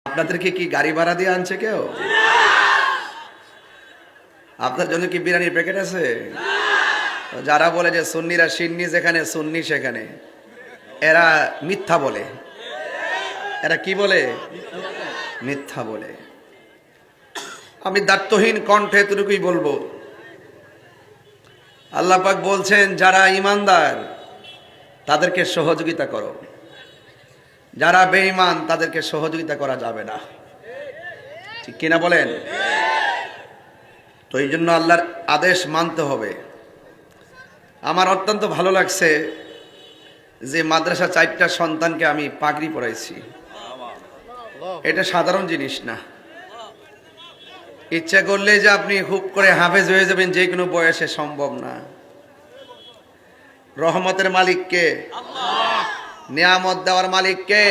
আপনাদেরকে কি গাড়ি ভাড়া দিয়ে আনছে কেউ? আপনার জন্য কি বিরিয়ানির প্যাকেট আছে? যারা বলে যে সুন্নিরা সিন্নি যেখানে সুন্নি সেখানে, এরা মিথ্যা বলে। এরা কি বলে? মিথ্যা বলে। আমি দায়িত্বহীন কণ্ঠে এতটুকুই বলবো, আল্লাহ পাক বলছেন যারা ঈমানদার তাদেরকে সহযোগিতা করো, যারা বেঈমান তাদেরকে সহযোগিতা করা যাবে না। ঠিক কিনা বলেন? তো এই জন্য আল্লাহর আদেশ মানতে হবে। আমার অত্যন্ত ভালো লাগছে যে মাদ্রাসা 4টা সন্তানকে আমি পাগড়ি পরাইছি। এটা সাধারণ জিনিস না। ইচ্ছা করলে যে আপনি হুপ করে হাফেজ হয়ে যাবেন যে কোনো বয়সে, সম্ভব না। রহমতের মালিক কে? নিয়ামত দেওয়ার মালিক কে?